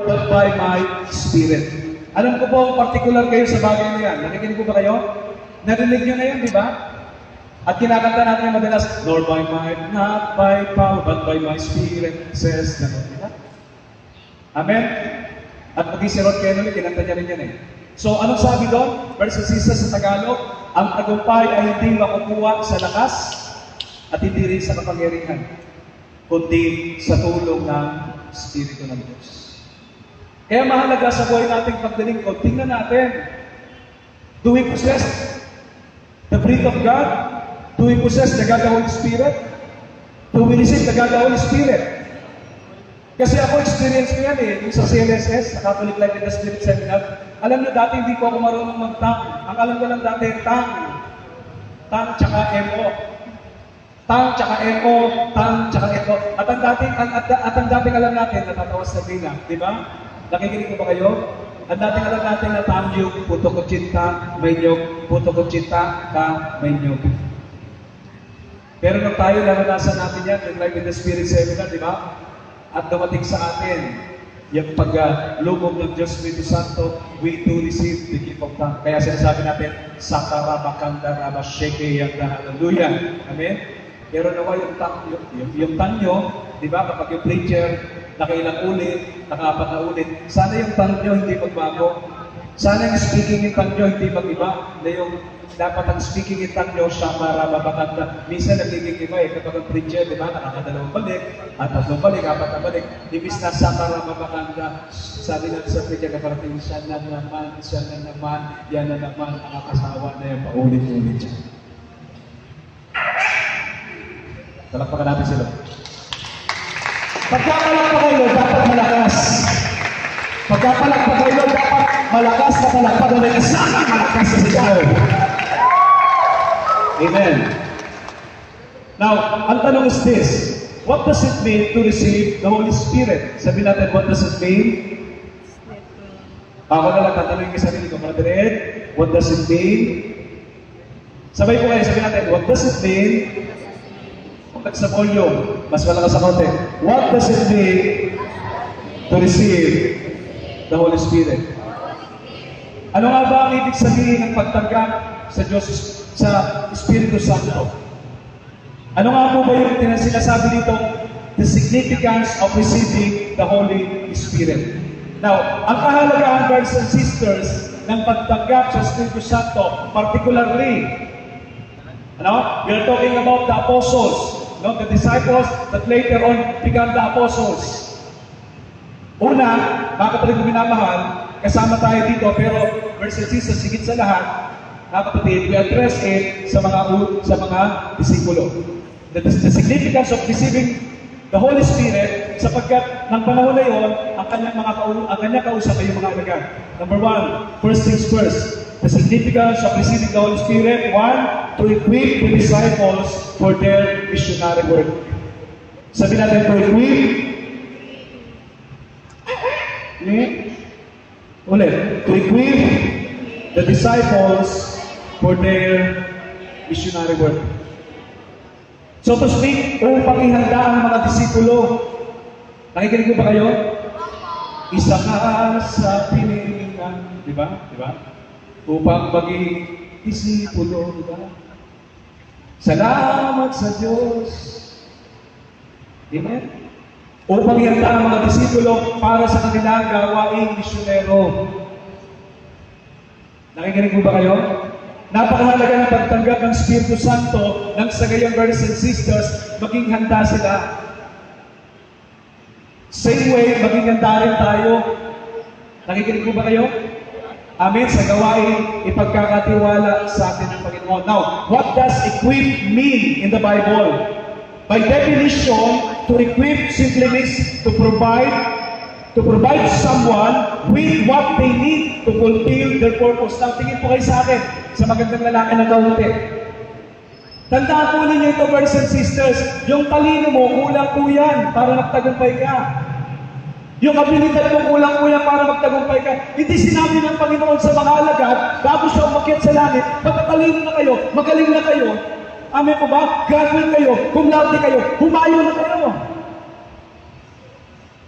but by my Spirit. Alam ko po, particular kayo sa bagay na yan. Nakikinig po ba kayo? Narinig nyo na yan, di ba? At kinakanta natin yung madalas, nor by might, not by power, but by my Spirit, says the Lord. Diba? Amen? At maging si Rod Kennedy, kinanta niya rin yan eh. So, anong sabi doon? Verse 6 sa Tagalog, ang tagumpay ay hindi makukuha sa lakas at hindi rin sa kapangyarihan, kundi sa tulong ng Espiritu ng Diyos. Kaya mahalaga sa buhay nating pagdalingkod, tingnan natin, do we possess the breath of God? Do we possess the God the Holy Spirit? Do we receive the God the Holy Spirit? Kasi ako experience ko yan eh, yung sa CLSS, sa Catholic Life in the Spirit Seminar. Alam niyo, dati hindi ko ako marunong mag-tang. Ang alam ko lang dati, tang. Tang tsaka M.O. Tang tsaka M.O. Tang tsaka M.O. At ang dating alam natin, natatawas na bilang, di ba? Nakikinig ko ba kayo? Ang dating alam natin na tamyog, puto ko chinta, may nyog, puto ko chinta, ka, may nyog. Pero nung tayo, naranasan natin yan, yung Life in the Spirit Seminar, di ba? At dumating sa atin, yung pag-lubog ng Diyos Espiritu Santo, we do receive the gift of tongue. Kaya sinasabi natin, Sakarabakanda Rabasheke Yanda, hallelujah. Amen? Pero nawa yung tanyo, di ba, kapag yung preacher, nakailang ulit, nakaapat na ulit, sana yung tanyo hindi magbago. Sana yung speaking in tanyo hindi mag-iba. Na yung dapat ang speaking in tanyo, Sakarabakanda. Minsan nagiging iba eh, kapag ang preacher, di ba, nakakadalawang balik, at tatlong balik, apat na balik, ibis na Sakarabakanda. Sabi natin sa preacher, kaparating, siya na naman, yan na naman, ang akasawa na yung paulit-ulit siya. Talakpakan natin sila. Pagkapalakpak kayo, dapat malakas. Pagkapalakpak kayo, dapat malakas na palakpak na isang malakas sa sigaw. Amen. Now, ang tanong is this. What does it mean to receive the Holy Spirit? Sabi natin, what does it mean? Ako na lang tatanungin ko sa sarili ko, Brother Ed, what does it mean? Sabay ko kayo, sabi natin, what does it mean? Sa volume, mas malakas sa konti. What does it mean to receive the Holy Spirit? Ano nga ba ang ibig sabihin ng pagtanggap sa Diyos, sa Espiritu Santo? Ano nga po ba yung sinasabi dito? The significance of receiving the Holy Spirit. Now, ang kahalagahan, brothers and sisters, ng pagtanggap sa Espiritu Santo, particularly, we are talking about the apostles, the disciples that later on become the apostles. Una, mga kapatid ko minamahal, kasama tayo dito, pero verse 6 sa sigit sa lahat, mga kapatid, we address it sa mga disipulo. The significance of receiving the Holy Spirit, sapagkat ng panahon na yun, ang kanyang kausap ay yung mga alagad. Number 1, first things first. The significance of receiving the Holy Spirit, 1, to equip the disciples for their missionary work. Sabi natin, to equip. Ulit. To equip the disciples for their missionary work. So to speak, upang ihanda ang mga disipulo. Nakikinig ko ba kayo? Isa ka sa pinilingan. Di ba? Di ba? Upang maging disipulo, di ba? Salamat sa Diyos. Amen? Upang ihanda ang mga disipulo para sa kanilang gawaing misyonero. Nakikinig mo ba kayo? Napakahalaga ng pagtanggap ng Espiritu Santo nang sa gayong brothers and sisters, maging handa sila. Same way, maging handa rin tayo. Nakikinig mo ba kayo? Amen, sa gawain, ipagkakatiwala sa atin ng Panginoon. Now, what does equip mean in the Bible? By definition, to equip simply means to provide someone with what they need to fulfill their purpose. Now, tingin po kayo sa akin, sa magandang lalaki na kaunti. Tandaan po ninyo ito, brothers and sisters, yung talino mo, kulang po yan para magtagumpay ka. Yung abilidad mo, kulang po yan para magtagumpay ka. Hindi sinabi ng Panginoon sa mga alagad, bago siya umakyat sa langit, pagkatalino na kayo, magaling na kayo, amen po ba? Graduate kayo, cum laude kayo, humayo na kayo.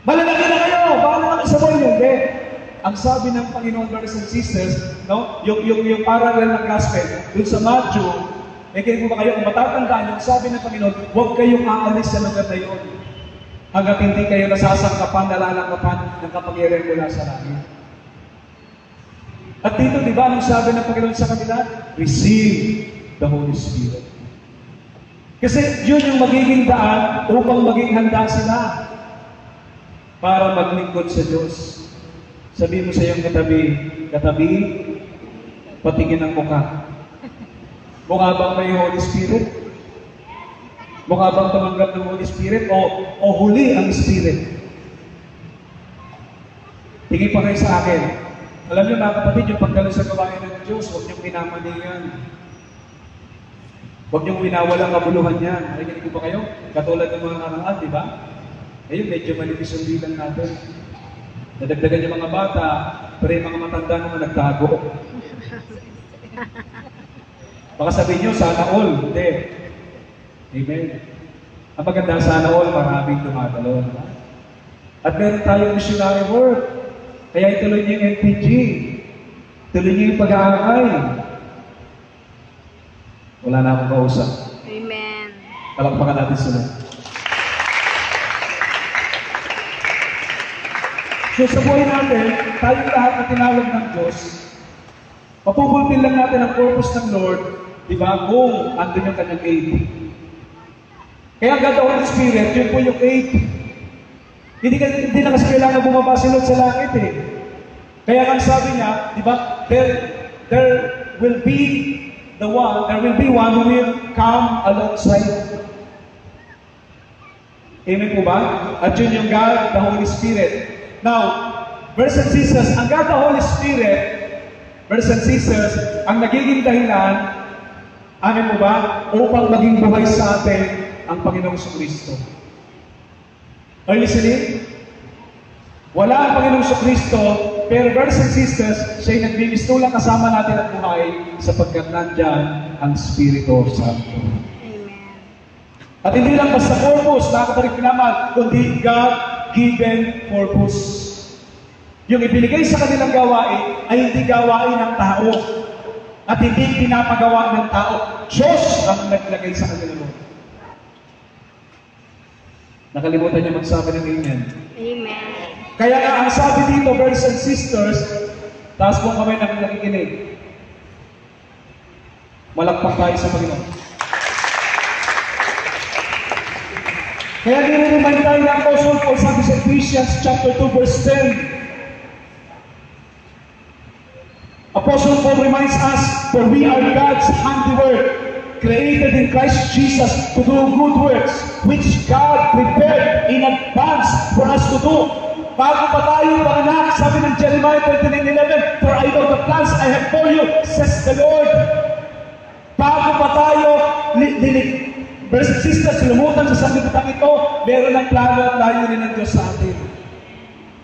Malalaki na kayo, baka na kayo sa buhay nyo. hindi. Ang sabi ng Panginoon, brothers and sisters, no? Yung parallel ng gospel, dun sa Matthew, may kinig mo ba kayo, kung matatandaan yung sabi ng Panginoon, huwag kayong aalis sa lugar na yun. Hanggat hindi kayo nasasangkapan, nalalangkapan ng kapangyarihan mula sa langit. At dito, di ba, ang sabi ng Panginoon sa kanila, receive the Holy Spirit. Kasi yun yung magiging daan upang maging handa sila para maglingkod sa Diyos. Sabihin mo sa iyong katabi, patingin ang mukha. Mukha bang may Holy Spirit? Mukha bang tumanggap ng Holy Spirit? O huli ang Spirit? Tingin pa kayo sa akin. Alam niyo mga kapatid, yung pagdalo sa gawain ng Diyos, huwag niyong pinamali yan. Huwag niyong winawalang kabuluhan yan. Nakikinig ko ba kayo? Katulad ng mga karaan, di ba? Ngayon, medyo manipis yung bilang natin. Nadagdagan yung mga bata, pero yung mga matanda naman nagtago. Baka sabihin nyo, sana all. Hindi. Amen. Ang maganda, sana all, maraming dumadalo. Diba? At meron tayong missionary work. Kaya ituloy niyo yung NPG. Tuloy niyo yung pag-aaral. Wala na akong kausap. Amen. Palakpakan natin sila. So sa buhay natin, tayong lahat na tinawag ng Diyos, mapupulpil lang natin ang purpose ng Lord, di ba? Kung andun yung kanyang aid. Kaya God the Holy Spirit, yun po yung aid. Hindi na kasi kailangan bumaba si Lord sa langit eh. Kaya ang sabi niya, di ba? There will be one who will come alongside. Amen po ba? At yun yung God, the Holy Spirit. Now, brothers and sisters, ang God, the Holy Spirit, brothers and sisters, ang nagiging dahilan, ano mo ba, upang maging buhay sa atin ang Panginoong Kristo. Are you listening? Wala ang Panginoong Kristo, pero brothers and sisters, siya'y nagbibistula kasama natin ang buhay sapagkat nandyan ang Espiritu Santo. Amen. At hindi lang basta purpose, nakakabalik naman, kundi God-given purpose. Yung ibinigay sa kanilang gawain ay hindi gawain ng tao at hindi pinapagawa ng tao. Diyos ang naglagay sa kanilang gawain. Nakalimutan niyo magsabi ng amen. Amen. Kaya nga ang sabi dito, brothers and sisters, taas po kamay na nakikinig. Malakpak tayo sa Panginoon. Kaya nire-remind tayo ng Apostle Paul, sabi sa Ephesians chapter 2 verse 10. Apostle Paul reminds us, for we are God's handiwork, created in Christ Jesus to do good works, which God prepared in advance for us to do. Bago pa tayo panganak, sabi ng Jeremiah 29:11, for I know the plans I have for you, says the Lord. Bago pa tayo, brothers and sisters, lumutan sa sanlibutan ito, meron ng plano at layunin ng Diyos sa atin.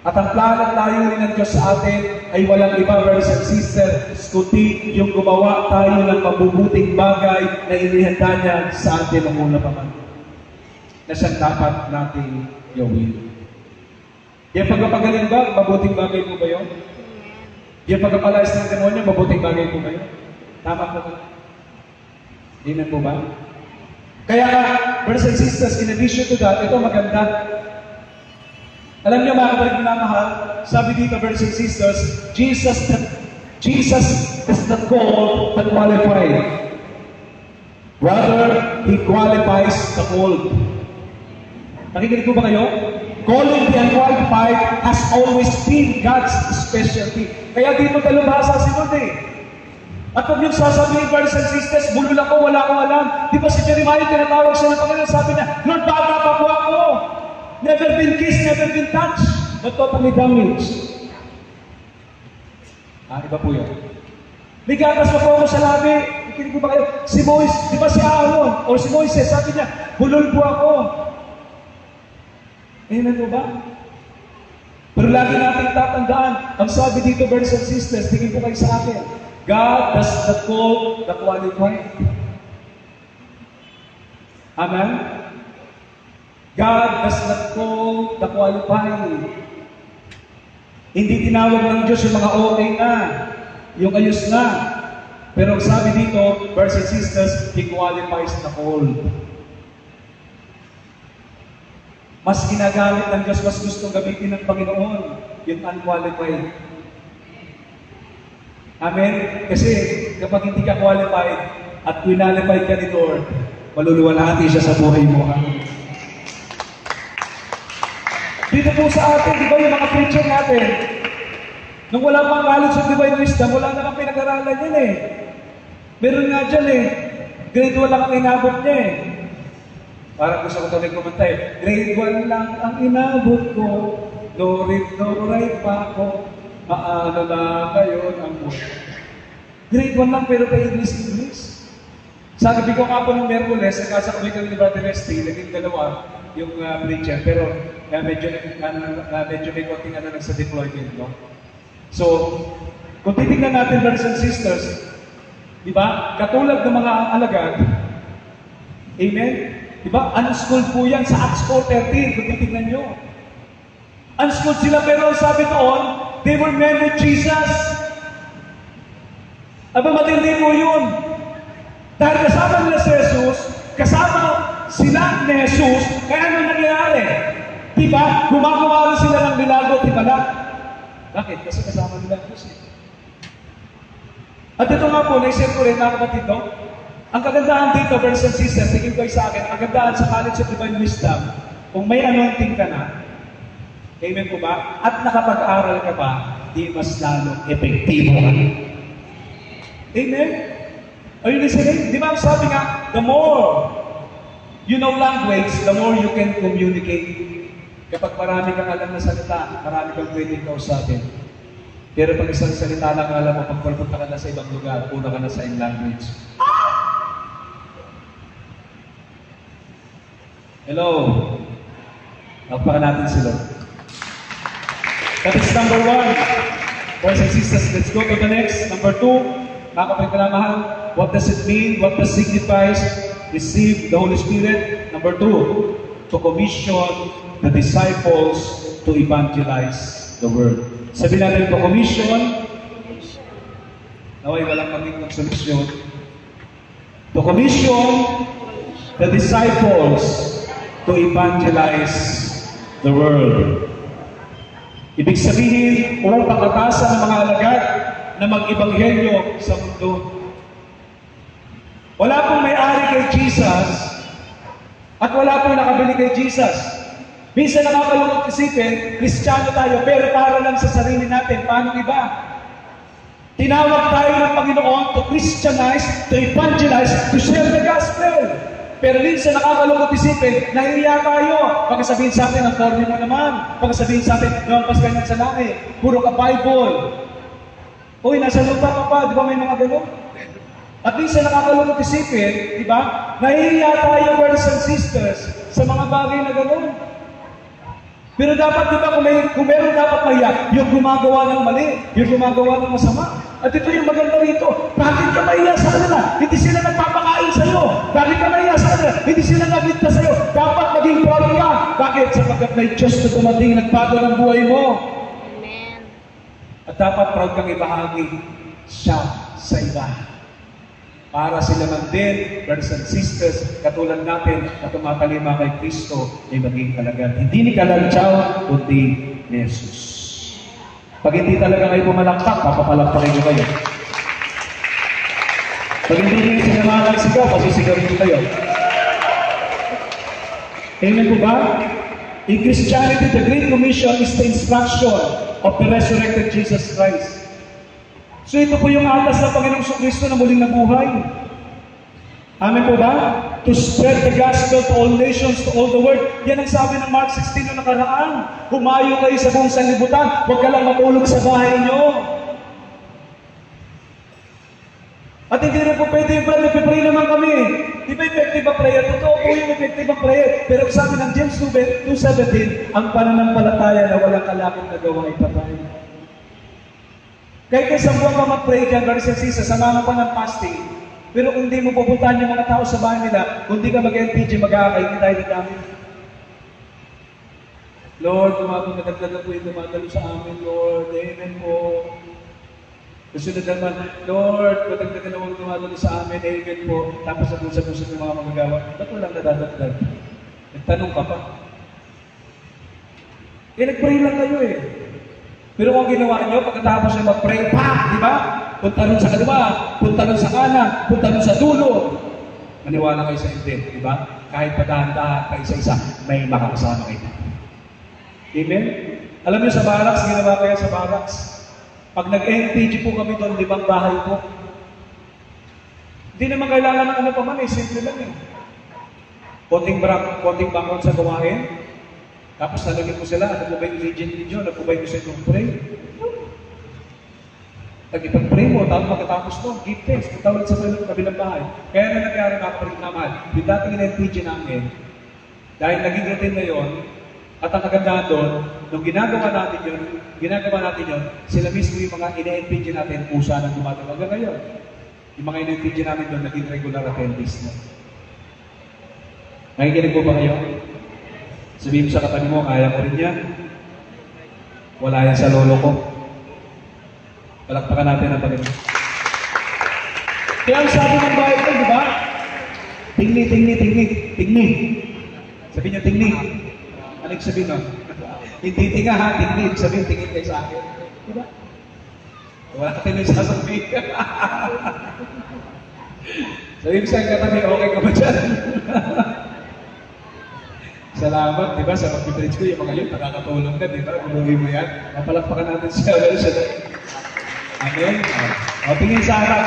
At ang plano at layunin ng Diyos sa atin ay walang iba, brothers and sisters, kundi yung gumawa tayo ng mabubuting bagay na inihanda niya sa atin ng una pa man. Na siyang dapat nating gawin. Yung pagpapagaling ba, mabuting bagay po ba yun? Yung pagpapalayas ng demonyo, mabuting bagay po ba yun? Tama po ba? Hindi na po ba? Kaya nga, brothers and sisters, in addition to that, ito maganda. Alam niyo mga kapatid na mahal, sabi dito, brothers and sisters, Jesus is the called that qualified. Rather, He qualifies the called. Nakikinig ko ba kayo? Calling the unqualified has always been God's specialty. Kaya dito talubhasa si Lord eh. At kung yung sasabihin, brothers and sisters, bulol ako, wala akong alam. Di ba si Jeremiah, tinatawag siya ng Panginoon, sabi niya, Lord, bata pa po ako. Never been kissed, never been touched, but totally damaged. Iba po yun. May gatas pa po ako sa labi. Ikinig ko ba kayo? Si Moises, di ba si Aaron, o si Moises, sabi niya, bulol po ako. Amen po ba? Pero lagi natin tatandaan, ang sabi dito, brothers and sisters, tingin po kayo sa akin, God does not call the qualified. Amen? God does not call the qualified. Hindi tinawag ng Diyos yung mga okay na, yung ayos na. Pero ang sabi dito, brothers and sisters, He qualifies the whole. Mas ginagamit ng Diyos, mas gustong gamitin ng Panginoon, yung unqualified. Amen? Kasi kapag hindi ka qualified at qualified ka ni Lord, maluluwalhati siya sa buhay mo. Amen? Dito po sa atin, di ba yung mga preacher natin, nung wala pang knowledge of divine wisdom, wala namang pinag-aralan yan eh. Meron nga dyan eh. Grade 1 lang ang inabot niya eh. Parang gusto ko tuloy kumanta eh. Grade 1 lang ang inabot ko. No read, no write pa ako. Paano na ngayon ang buhay. Grade 1 lang pero kay English. Sabi ko nga po ng Merkules, nagkasakabay kami ni Brother Resty, naging dalawa yung preacher. Pero medyo may konting sa deployment. No? So, kung titignan natin, brothers and sisters, di ba? Katulad ng mga alagad, amen? Di ba? Unschooled po yan sa Acts 4:13, kung titignan nyo. Unschooled sila, pero sabi doon, they were men with Jesus. Aba, matindi po yun. Dahil kasama nila si Jesus, kasama sila ni Jesus, kaya ano nangyayari? Di ba? Gumagawa rin sila ng milagro, di ba na? Bakit? Kasi kasama nila Jesus. At ito nga po, naisip ko rin, mga kapatid, no? Ang kagandahan dito, brothers and sisters, tingin ko sa akin, ang kagandahan sa College of Divine Wisdom, kung may anointing ka na, amen po ba? At nakapag-aral ka pa, di mas lalong epektibo ka. Amen? Are you listening? Di ba ang sabi nga, the more you know language, the more you can communicate. Kapag marami kang alam na salita, marami kang pwedeng kausapin. Pero pag isang salita lang alam mo, pag pupunta ka na sa ibang lugar, una ka na sa language. Hello. Magpaka natin sila. That is number 1. Brothers and sisters, let's go to the next. Number 2, mga kapatid na mahal, what does it mean? What does signifies receive the Holy Spirit? Number 2, to commission the disciples to evangelize the world. Sabi natin to commission, naway walang kaming solusyon. To commission the disciples to evangelize the world. Ibig sabihin, upang atasan ng mga alagad na mag-ebanghelyo sa mundo. Wala pong may-ari kay Jesus at wala pong nakabili kay Jesus. Minsan nakakalungkot isipin, Kristiyano tayo, pero para lang sa sarili natin. Paano iba? Tinawag tayo ng Panginoon to Christianize, to evangelize, to share the gospel. Pero minsan nakakalungkot isipin, nahihiya tayo. Pagkasabihin sa atin, ang formy mo naman. Pagkasabihin sa atin, lumampas ka niyan sa langit. Puro ka Bible. Uy, nasa lupa ka pa. Di ba may mga gano'n? At minsan nakakalungkot isipin, di ba? Nahihiya tayo, brothers and sisters, sa mga bagay na gano'n. Pero dapat, di ba, kung meron dapat mahiya, yung gumagawa ng mali, yung gumagawa ng masama. At ito yung maganda rito. Bakit ka mahiya sa kanila? Hindi sila nagpapakain sa'yo. Bakit ka mahiya sa kanila? Hindi sila nagligtas sa'yo. Dapat maging proud ka. Bakit? Sapagkat may Diyos na dumating, nagbago ng buhay mo. Amen. At dapat proud kang ibahagi siya sa iba. Para sila man din, brothers and sisters, katulad natin na tumatalima kay Kristo ay maging alagad. Hindi ni Kalantsaw, kundi ni Jesus. Pag hindi talaga kayo pumalakpak, papapalakpakin nyo kayo. Pag hindi nyo sinamahan ng sigaw, pasisigawin nyo kayo. Amen po ba? In Christianity, the Great Commission is the instruction of the resurrected Jesus Christ. So ito po yung atas ng Panginoong Kristo na muling nabuhay. Amen po ba? To spread the gospel to all nations, to all the world. Yan ang sabi ng Mark 16 na nakaraan. Humayo kayo sa buong sanlibutan. Huwag ka lang matulog sa bahay niyo. At hindi rin po pwede, brad, nagpipray naman kami. Di ba effective ang prayer? Totoo po yung effective ang prayer. Pero sabi ng James 2:17, ang pananampalataya na walang kalakot na gawa ay patay. Kahit isang buwan ka mag-pray dyan, brothers and sisters, samahan pa ng fasting. Pero kung hindi mo pupuntahan yung mga tao sa bahay nila, kung hindi ka mag-LPG, mag-aakay, hindi tayo nagamit. Lord, nadagdagan po yung dumadalo sa amin, Lord. Amen po. Kasunod naman, Lord, madagdagan na huwag dumadalo sa amin, amen po. Tapos sa pusa-pusa ng mga magagawa, ba't walang nadadagdag? Nagtanong ka pa. Nag-pray lang kayo eh. Pero kung ginawa nyo, pagkatapos nyo mag-pray, di ba? Punta nun sa kaliwa, punta nun sa kanan, punta nun sa dulo. Maniwala kayo sa hindi, di ba? Kahit padahan-dahan pa isa-isa, may makakasama kayo. Amen? Alam niyo sa barracks, ginawa kaya sa barracks. Pag nag-NPG po kami doon, 5 bahay po. Hindi naman kailangan ng ano pa man eh, simple lang eh. Konting background sa gawain. Tapos nalagyan ko sila, ano po ba yung religion ninyo? Ano po ba yung gusto nyo pray? Pag-ipag-pray mo, tapos pagkatapos mo, give thanks, punta ulit sa kabilang bahay. Kaya na nangyari mga naman, yung dating NPG namin, dahil naging routine na yun, at ang kagandahan doon, nung ginagawa natin yun, sila mismo yung mga ina-NPG natin, pusa ng dumadalo. Hanggang ngayon, yung mga ina-NPG namin doon, naging regular attendees na. Nakikinig po ba kayo? Sabihin mo sa katabi mo, kaya ko rin yan. Wala yan sa lolo ko. Palakpakan natin ang Panginoon. Kaya ang sabi ng Bible, di ba? Tingni. Sabi niya, tingni. Ano yung sabihin nun? Hindi tinga ha, tingni. Sabihin, tingin kayo sa akin. Di ba? Wala ka tayo sasabihin. Sabihin mo sa katabi, okay ka ba dyan? Salamat, di ba? Sa mag-bridge ko, yung mga yun, nakakatulong ka, di ba? Guluhin mo yan. Mapalakpakan natin siya. Amen? O, tingin sa harap.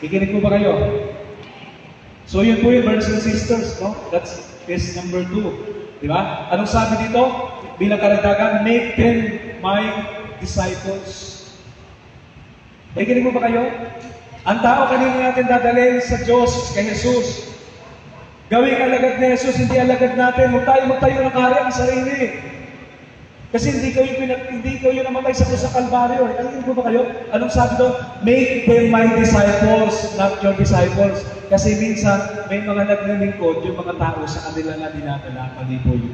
Kikinig po ba kayo? So, yun po yung brothers and sisters, no? That's case number 2. Di ba? Anong sabi dito? Bilang karagdagan, make them my disciples. Kikinig po ba kayo? Ang tao kanina natin dadalhin sa Diyos, kay Jesus. Gawing alagad ni Jesus, hindi alagad natin. Huwag tayo magtayo ng hari ang sarili. Kasi hindi kayo namatay sa krus sa Kalbaryo. Alam po ba kayo? Anong sabi doon? Make them my disciples, not your disciples. Kasi minsan, may mga naglilingkod, yung mga tao sa kanila na dinadala, mali po yun.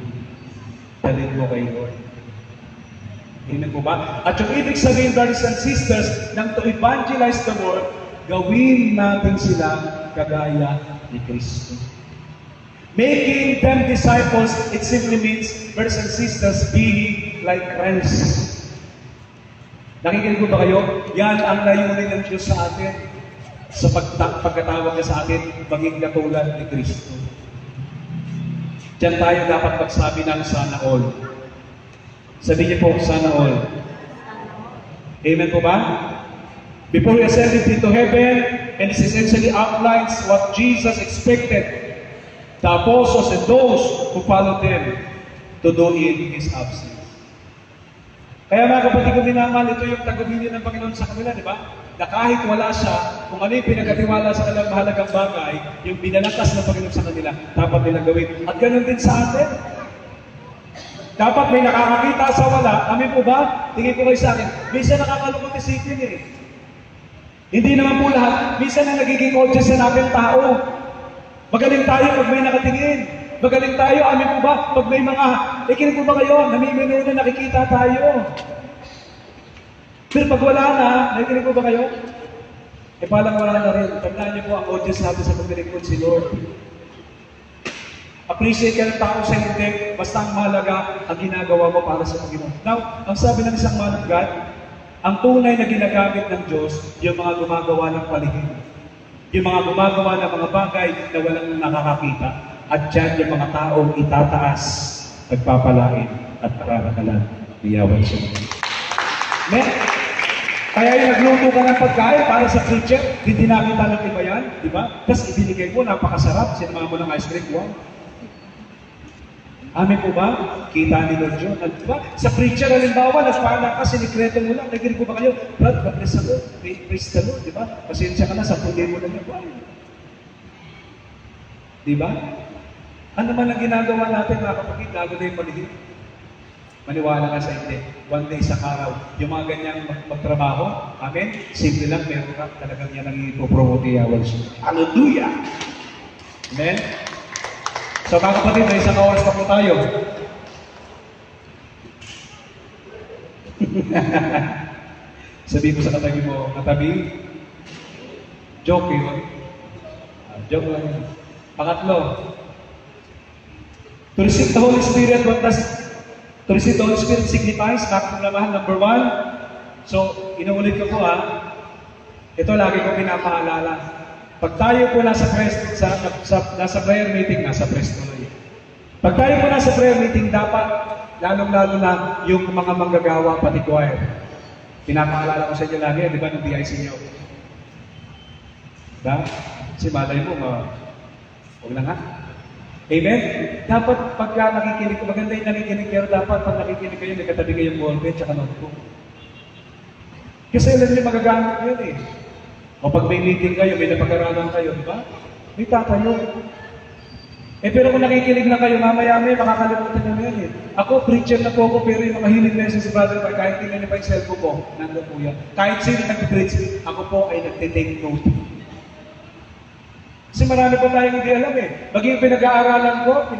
Dalhin mo kay Lord. Hindi po ba? At yung ibig sabihin, brothers and sisters, nang to evangelize the world, gawin natin sila kagaya ni Kristo. Making them disciples, it simply means, brothers and sisters, being like Christ. Nakikinig ko ba kayo? Yan ang layunin ng Diyos sa atin. Sa pagkatawag niya sa atin, maging katulad ni Kristo. Diyan tayo dapat magsabi ng sana all. Sabihin niyo po, sana all. Amen po ba? Before we ascended into heaven, and this essentially outlines what Jesus expected the apostles and those who followed them to do in His absence. Kaya mga kapatid ko minamahal, ito yung tagubilin ng Panginoon sa kanila, di ba? Na kahit wala siya, kung ano yung pinagkatiwala sa kanilang mahalagang bagay, yung binalakas ng Panginoon sa kanila, dapat nilang gawin. At ganun din sa atin. Dapat may nakakakita sa wala. Amin po ba? Tingin po kayo sa akin. Minsan nakakalungkot isipin eh. Hindi naman po lahat. Minsan na nagiging audience na natin tao. Magaling tayo pag may nakatingin. Magaling tayo, amin po ba? Pag may mga, ikinig po ba kayo? Namimino na nakikita tayo. Pero pag wala na, nakikinig po ba kayo? Palang wala na rin. Tandaan niyo po ang audience natin sa paglilingkod si Lord. Appreciate ka ng tao sa hindi, basta ang mahalaga ang ginagawa mo para sa Panginoon. Now, ang sabi ng isang man of God, ang tunay na ginagamit ng Diyos, yung mga gumagawa ng palihim. Yung mga gumagawa ng mga bagay na walang nakakakita. At dyan yung mga taong itataas, nagpapalain at pakarakalan. Iyawan siya. Amen? Kaya yung nagluto ka ng pagkain para sa preacher, hindi nakita ng iba yan, di ba? Tapos ibinigay mo, napakasarap, sinama mo ng ice cream, wow. Amin po ba? Kita ni Lord John. Di ba? Sa preacher, halimbawa, nagpala ka, sinikreto mo lang, nagkinig po ba kayo? Brad, praise the Lord, praise the Lord, di ba? Pasensya ka na, 10,000 na lang. Di ba? Ano man ang ginagawa natin, mga kapatid, lago na yung malihim. Maniwala ka sa hindi. One day sa araw, yung mga ganyang magtrabaho, amen? Simple lang, meron ka, talagang yan ang ipopromote yawan siya. Hallelujah! Amen? So mga kapatid, may isang oras pa po tayo. Sabi mo sa katabi mo, katabi, joke yun. Joke lang yun. Pangatlo, to receive the Holy Spirit, what does to receive the Holy Spirit signifies? Nakakulamahan, number 1. So, inuulit ko po ito lagi ko pinapaalala. Pag tayo po nasa prayer meeting, nasa press tuloy. Pag tayo po nasa prayer meeting, dapat, lalong-lalo na yung mga manggagawa, pati choir. Pinapaalala ko sa inyo lagi, di ba, ng BIC niyo? Diba? Kasi malay mo, huwag na nga. Amen? Dapat pagka nakikinig, maganda yung nakikinig, pero dapat pag nakikinig kayo, nagkatabi kayong ballpen, tsaka notebook. Kasi alam niyo, magagamit yun eh. O pag may meeting kayo, may napag-aralan kayo, di ba? May tatayo. Pero kung nakikinig na kayo, mamaya-maya, makakalimutan nyo yan eh. Ako, preacher na po ako, pero yung mga hiling message si Brother Mark, kahit tingnan niyo pa yung cellphone ko, nandun po yan. Kahit sino nag-preach, ako po ay nagtitake note. Kasi marami pa tayong hindi alam eh. Maging pinag-aaralan ko,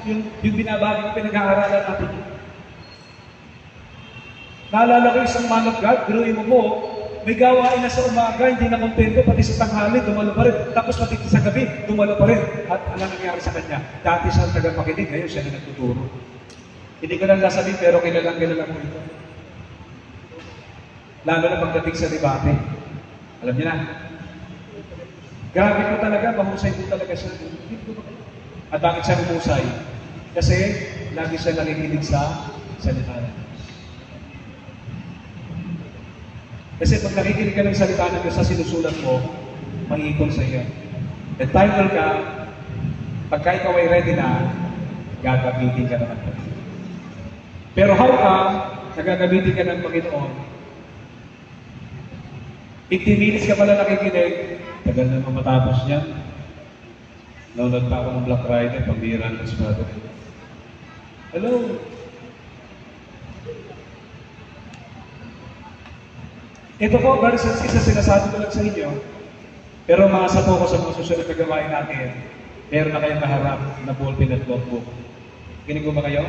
yung binabagi ko, pinag-aaralan natin. Naalala ko isang man of God, biruin mo po, may gawain na sa umaga, hindi na kontento, pati sa tanghali, dumalo pa rin. Tapos pati sa gabi, dumalo pa rin. At ano nangyari sa kanya? Dati siya tagapakinig, ngayon siya na nagtuturo. Hindi ko lang nasabihin, pero kilalang mo ito. Lalo na pagdating sa debate. Alam niyo na. Grabe ko talaga, mahusay ko talaga siya. At bakit siya mahusay? Kasi lagi siya nakikinig sa salita ng Diyos. Kasi pag nakikinig ka ng salita ng Diyos sa sinusulat mo, mangikon sa iyo. The time will come, pagka ikaw ay ready na, gagamitin ka naman. Pero how come, nagagamitin ka ng Panginoon, 15 minutes ka pala nakikinig, tagal na matapos niyan. Nanonood pa ako ng Black Friday, pambira ng Espado. Hello? Ito po, brothers and sisters, sinasabi ko lang sa inyo, pero mga sa po ko sa mga susunod na gawain natin, meron na kayong kaharap na ballpen at notebook. Kinig ko ba kayo?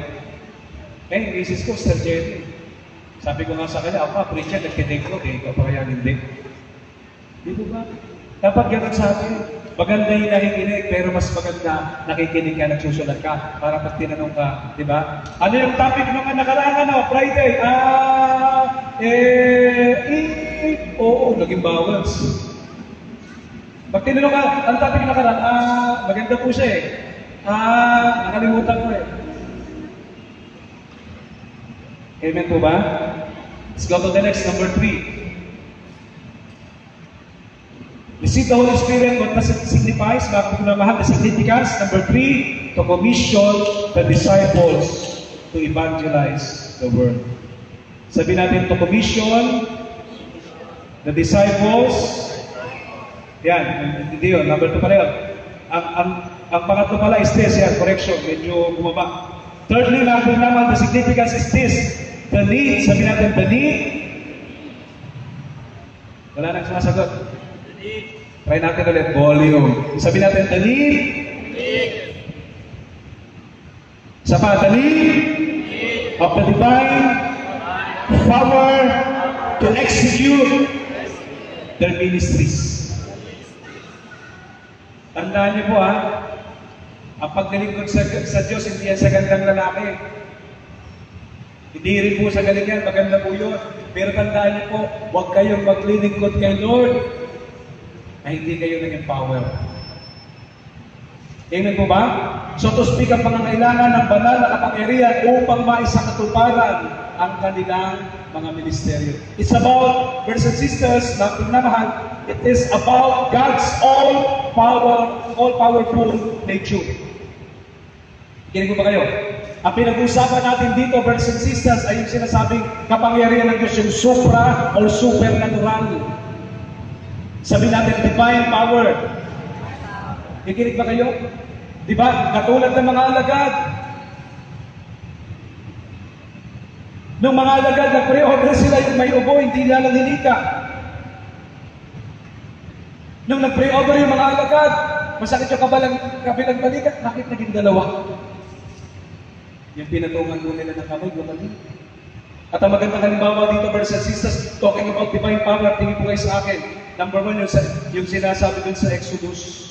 Eh, misis ko, Sir Jenny. Sabi ko nga sa kanya, ako, preacher, nagkinig ko, ikaw pa kaya hindi. Di ba? Dapat ganun sa atin. Maganda yung nakikinig, pero mas maganda nakikinig ka, nagsusulat ka, para pag tinanong ka, di ba? Ano yung topic ng nakaraan, Friday? Oo, naging bawals. Pag tinanong ka, ang topic ng nakaraan, maganda po siya eh. Nakalimutan ko eh. Amen po ba? Let's go to the next, number 3. Receive the Holy Spirit, what does it signify? Bakit ko na mahal na significance? Number 3, to commission the disciples to evangelize the world. Sabi natin, to commission the disciples. Yan, hindi yun. Number 2 pala yun. Ang pangatlo pala is this, yan, correction, medyo bumaba. Thirdly, number naman, the significance is this. The need, sabi natin, the need. Wala nang sumasagot. Try natin ulit, volume. Sabi natin, the need. Sa pa, the need of the divine power to execute their ministries. Tandaan niyo po ang paglilingkod sa Diyos, hindi yan sa gandang lalaki. Hindi rin po sa galing yan, maganda po yun. Pero tandaan niyo po, huwag kayong maglilingkod kay Lord na hindi kayo nag-empower. Amen po ba? So to speak, ang pangangailangan ng banal na kapangyarihan upang maisakatuparan ang kanilang mga ministeryo. It's about, brothers and sisters, na pinamahal, it is about God's all-powerful nature. Kinig po ba kayo? Ang pinag-uusapan natin dito, brothers and sisters, ay yung sinasabing kapangyarihan ng Diyos, yung supra or supernatural. Sabi natin, divine power. Kikinig ba kayo? Di ba? Katulad ng mga alagad. Nung mga alagad, nag-pre-order sila yung may ubo, hindi nila nanghilika. Nung nag-pre-order yung mga alagad, masakit yung kabilang balikat, bakit naging dalawa? Yung pinatungan mo nila ng kamay, gumaling. At ang magandang halimbawa dito, brothers and sisters, talking about divine power, tingin po kayo sa akin. Number one, yung sinasabi dun sa Exodus.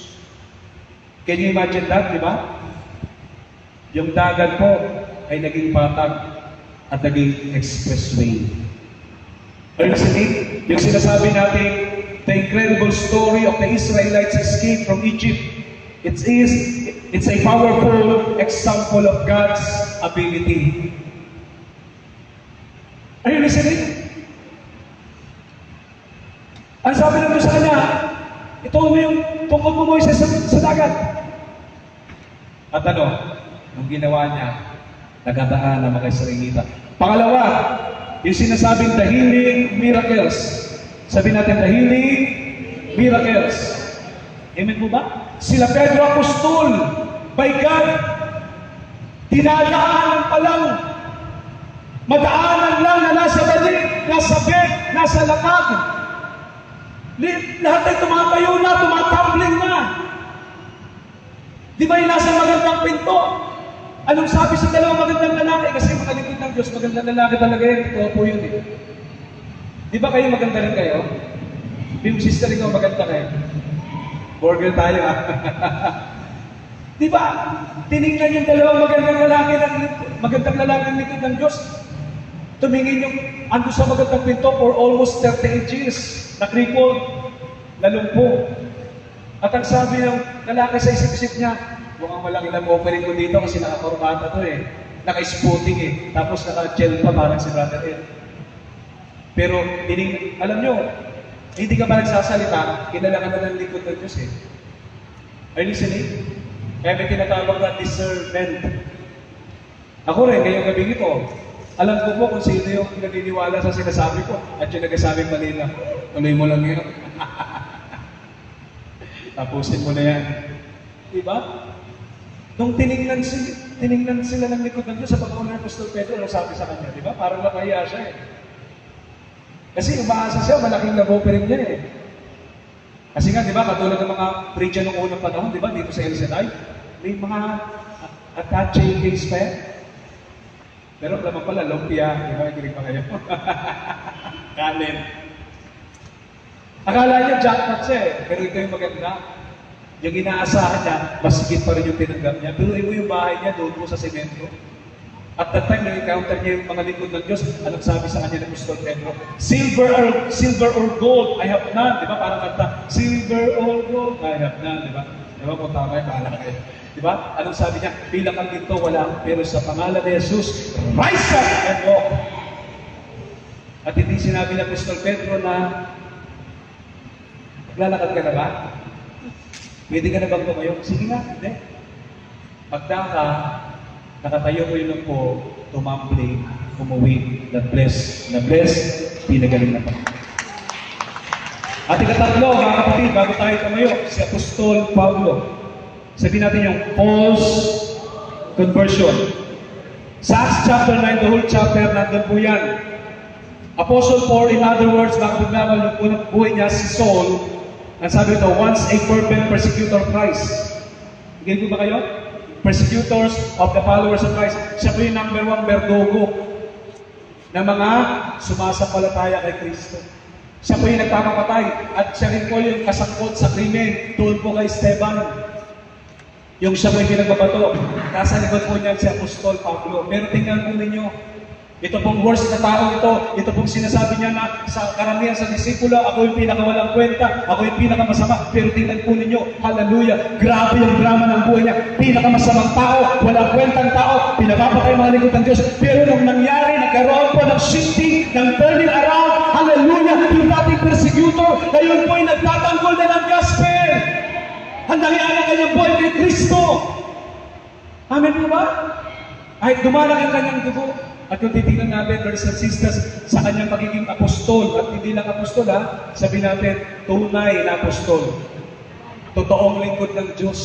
Can you imagine that, di ba? Yung dagat po ay naging patag at naging expressway. Are you listening? Yung sinasabi natin, the incredible story of the Israelites escape from Egypt. It's a powerful example of God's ability. Are you listening? Ang sabi ng Diyos sa kanya, ito mo yung tungkol mo Moises sa dagat. At ano? Nung ginawa niya, nagadaan ang mga Israelita. Pangalawa, yung sinasabing the healing miracles. Sabi natin, the healing miracles. Amen po ba? Sila Pedro Apostol, by God, dinadaanan pa lang, madaanan lang na nasa balik, nasa bed, nasa lakad. Lahat ay tumatayo na, tumatumbling na. Di ba yung nasa magandang pinto? Anong sabi sa dalawang magandang lalaki? Kasi makalipid ng Diyos, magandang lalaki talaga yun. Totoo po yun eh. Di ba kayo maganda rin kayo? Yung sister ikaw maganda kayo. Burger tayo ha. Di ba? Tinignan yung dalawang magandang lalaki ng likod ng Diyos. Tumingin yung ando sa magandang pinto for almost 38 years. Nakripod, nalumpo. At ang sabi ng lalaki sa isip-isip niya, mukhang malaki lang offering ko dito kasi nakakorbata to eh. Naka-spotting eh. Tapos naka-gel pa parang si Brother Ed. Pero, alam nyo, hindi ka ba nagsasalita, kilala ka na ng likod ng Diyos eh. Are you listening? Kaya may tinatawag na discernment. Ako rin, ngayong gabi ito, alam ko po kung sino yung naniniwala sa sinasabi ko at yung nagsasabi mali lang. Tuloy mo lang yun. Tapusin mo na yan. Diba? Nung tiningnan sila ng likod ng Diyos sa pag-uuna ng Apostol Pedro, ano sabi sa kanya? Diba? Parang nakaya siya eh. Kasi umaasa siya, malaking love-offering niya eh. Kasi nga, di ba, katulad ng mga preacher noong unang panahon, di ba, dito sa El Shaddai, may mga attaching case pa yan. Pero naman pala, lumpia, di ba, kilig pa kayo. Kanin. Akala niya jackpot siya eh, pero ito yung maganda. Yung inaasahan niya, mas higit pa rin yung tinanggap niya. Pero mo yung bahay niya doon po sa semento. At that time, nag-encounter niya yung mga lingkod ng Diyos. Anong sabi sa kanya ng Apostol Pedro? Silver or gold, I have none. Di ba? Parang kanta, silver or gold, I have none. Di ba? Di ba? Kung tama yung bahala kayo. Di ba? Anong sabi niya? Bilang kang ginto, wala akong pero sa pangalan ni Jesus, rise up and walk. At hindi sinabi ng Apostol Pedro na maglalakad ka na ba? Pwede ka na bang tumayo? Sige nga, hindi. Pagda ka, nakatayo ko yun po, tumambling, umuwi, na-bless, pinagaling na pa. At ikatatlo, mga kapatid, bago tayo tumayo, si Apostol Pablo. Sabihin natin yung Paul's conversion. Sa Acts chapter 9, the whole chapter, nandun po yan. Apostle Paul, in other words, bakit naman yung unang buhay niya, si Saul, ang sabi ito, once a fervent persecutor of Christ. Higil po ba kayo? Persecutors of the followers of Christ. Siya po yung number one berdugo ng mga sumasampalataya kay Kristo. Siya po yung nagpapapatay at siya rin po yung kasangkot sa krimen doon po kay Esteban. Yung siya po yung pinagbabato. Nasa likod po niyan si Apostol Pablo. Pero tingnan po ninyo, ito pong worst na tao ito pong sinasabi niya na sa karamihan sa disipulo, ako yung pinakawalang kwenta, ako yung pinakamasama. Pero tingnan po ninyo, hallelujah, grabe yung drama ng buhay niya. Pinakamasamang tao, walang kwentang tao, pinapapatay mga lingkod ng Diyos. Pero nung nangyari, nagkaroon po ng shifting, ng turning around, hallelujah, yung dating persecutor, ngayon po ay nagtatanggol na ng gospel. Ang nangyari ang kanyang buhay kay Kristo. Amen po ba? Ay dumalang ang kanyang dugo. At kung titignan natin, brothers and sisters, sa kanyang pagiging apostol, at hindi lang apostol ha, sabihin natin, tunay na apostol. Totoong lingkod ng Diyos.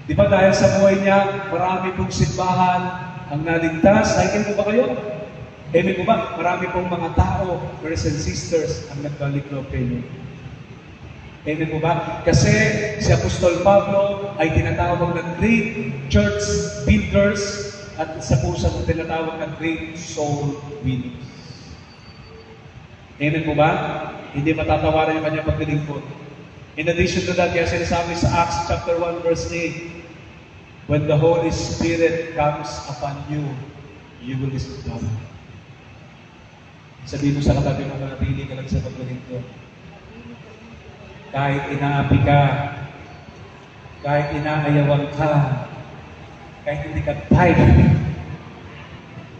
Di ba dahil sa buhay niya, marami pong simbahan ang naligtas. Nakikin po ba kayo? Amen po ba? Marami pong mga tao, brothers and sisters, ang nagbalik-loob kayo. Amen po ba? Kasi si Apostol Pablo ay tinatawag ng great church builders. at isa po sa tinatawag na great soul winning. Amen po ba? Hindi matatawaran yung kanyang paglilingkod. In addition to that, kaya sinasabi sa Acts chapter 1 verse 8, when the Holy Spirit comes upon you, you will receive power. Sabihin mo sa katabi mo, manatili ka lang sa paglilingkod. Kahit inaapi ka, kahit inaayawan ka, kahit hindi ka type,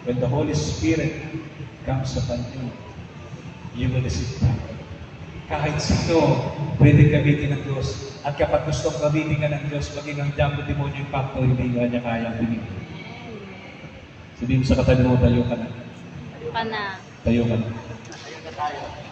when the Holy Spirit comes upon you, you will receive power. Kahit sino, pwede gamitin ng Diyos. At kapag gustong gamitin ka ng Diyos, maging ang Diablo Demonyo Impacto, hindi ka niya kayang binigyan. Sabihin mo sa katabi mo, tayo ka na. Ka na. Tayo ka na. Ayun na tayo.